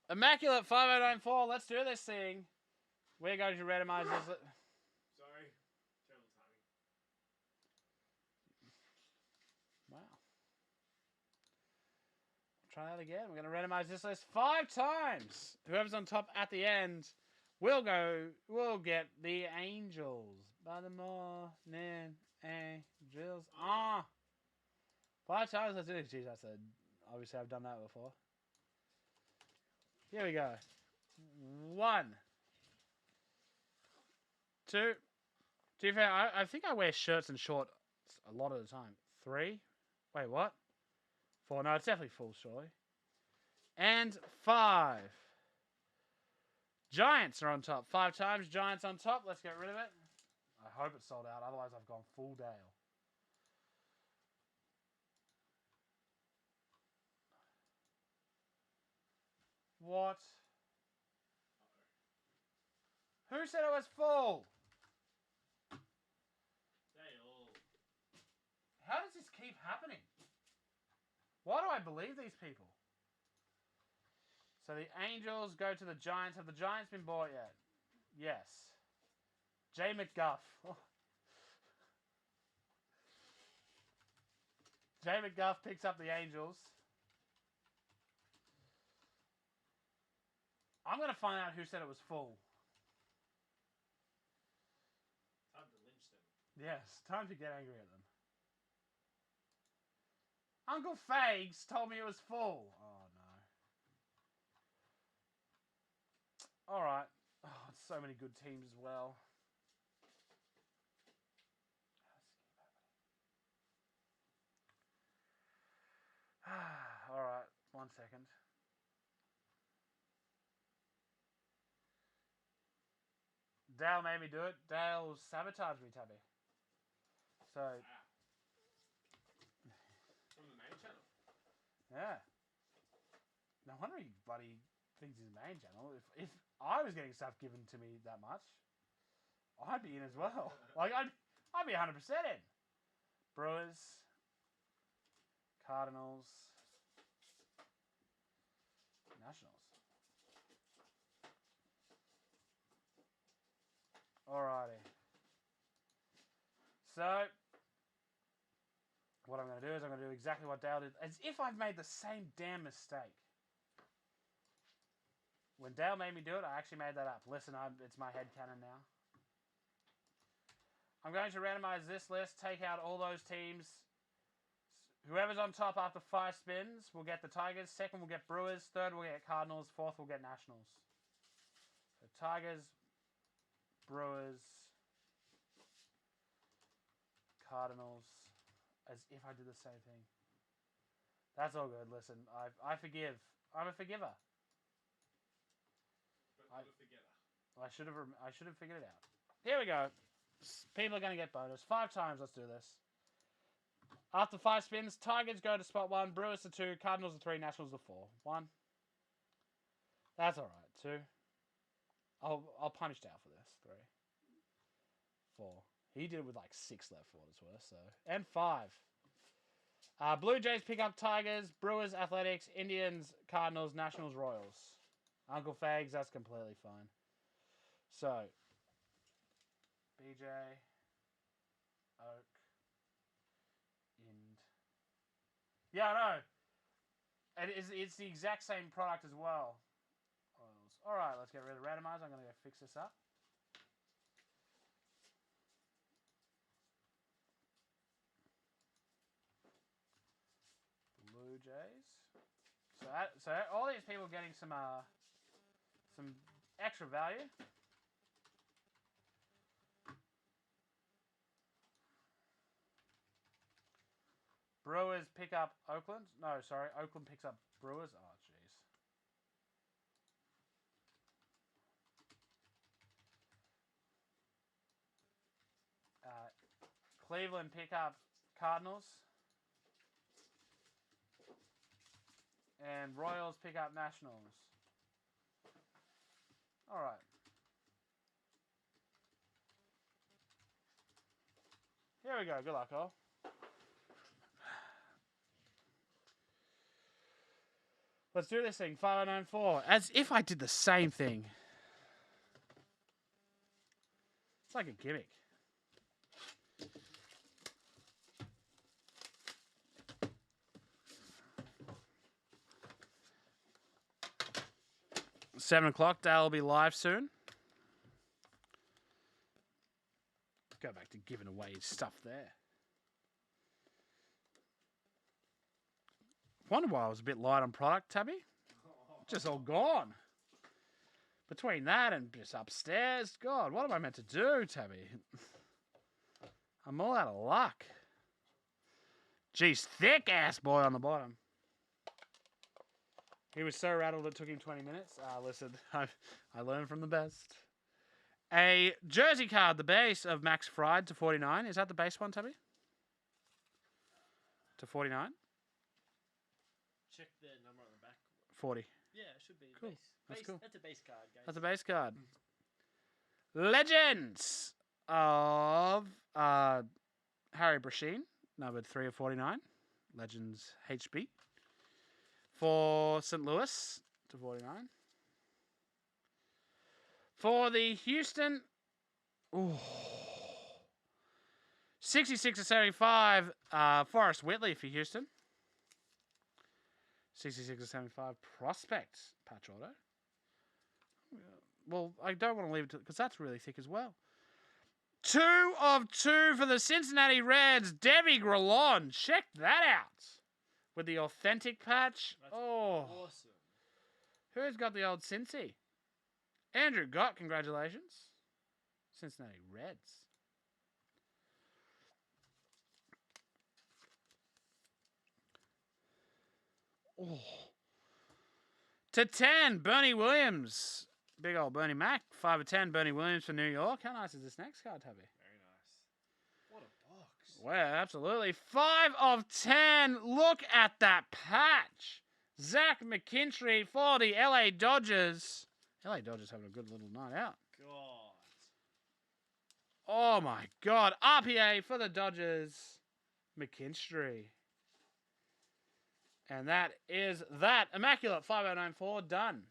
Immaculate 5094. Let's do this thing. We're going to randomize this. Sorry. Terrible timing. Wow. Try that again. We're going to randomize this list 5 times. Whoever's on top at the end will get the Angels. By the morning Angels. 5 times. Let's do it. Jeez, I said. Obviously, I've done that before. Here we go. 1, 2. To be fair, I think I wear shirts and shorts a lot of the time. 3. Wait, what? 4. No, it's definitely full, surely. And 5. Giants are on top. 5 times. Giants on top. Let's get rid of it. I hope it's sold out. Otherwise, I've gone full Dale. What? Uh-oh. Who said it was full? Dale. How does this keep happening? Why do I believe these people? So the Angels go to the Giants. Have the Giants been bought yet? Yes. Jay McGuff. Jay McGuff picks up the Angels. I'm going to find out who said it was full. Time to lynch them. Yes, time to get angry at them. Uncle Fags told me it was full. Oh, no. Alright. Oh, so many good teams as well. Alright, 1 second. Dale made me do it. Dale sabotaged me, Tabby. So... From the main channel. Yeah. No wonder he bloody thinks his main channel. If I was getting stuff given to me that much, I'd be in as well. Like, I'd be 100% in. Brewers. Cardinals. Nationals. Alrighty. So, what I'm going to do is I'm going to do exactly what Dale did. As if I've made the same damn mistake. When Dale made me do it, I actually made that up. Listen, it's my headcanon now. I'm going to randomize this list, take out all those teams. Whoever's on top after 5 spins will get the Tigers. Second will get Brewers. Third will get Cardinals. Fourth will get Nationals. So Tigers, Brewers, Cardinals. As if I did the same thing. That's all good. Listen, I forgive. I'm a forgiver. But not a forgetter. I should have figured it out. Here we go. People are going to get bonus 5 times. Let's do this. After 5 spins, Tigers go to spot 1, Brewers to 2, Cardinals to 3, Nationals to 4. 1. That's all right. 2. I'll punish Dale for this. 3. 4. He did it with like 6 left for what it's worth. So and 5. Blue Jays pick up Tigers, Brewers, Athletics, Indians, Cardinals, Nationals, Royals. Uncle Fags, that's completely fine. So, BJ, Oak, Ind. Yeah, I know. And it's the exact same product as well. Royals. All right, let's get rid of randomizer. I'm going to go fix this up. Blue Jays. So all these people getting some extra value. Brewers pick up Oakland. No, sorry, Oakland picks up Brewers. Oh, jeez. Cleveland pick up Cardinals. And Royals pick up Nationals. All right. Here we go. Good luck, all. Let's do this thing. 5094. As if I did the same thing. It's like a gimmick. $7 Dale will be live soon. Go back to giving away stuff there. Wonder why I was a bit light on product, Tabby. Just all gone. Between that and just upstairs, God, what am I meant to do, Tabby? I'm all out of luck. Geez, thick ass boy on the bottom. He was so rattled it took him 20 minutes. Listen, I learned from the best. A jersey card, the base of Max Fried to 49. Is that the base one, Tabby? To 49? Check the number on the back. 40. Yeah, it should be. Cool. Base. That's cool. That's a base card, guys. That's a base card. Legends of Harry Brasheen, numbered 3 of 49. Legends HB. For St. Louis to 49. For the Houston, 66 to 75, Forrest Whitley for Houston. 66 to 75, Prospect patch auto. Well, I don't want to leave it because that's really thick as well. 2 of 2 for the Cincinnati Reds, Debbie Grillon. Check that out. With the authentic patch. That's awesome. Who's got the old Cincy? Andrew Gott, congratulations. Cincinnati Reds. Oh. To 10, Bernie Williams. Big old Bernie Mac. 5 of 10, Bernie Williams for New York. How nice is this next card, Tabby? Very nice. What a box. Well, absolutely. 5 of 10. Look at that patch. Zach McKinstry for the LA Dodgers. LA Dodgers having a good little night out. God. Oh, my God. RPA for the Dodgers. McKinstry. And that is that. Immaculate 5094 done.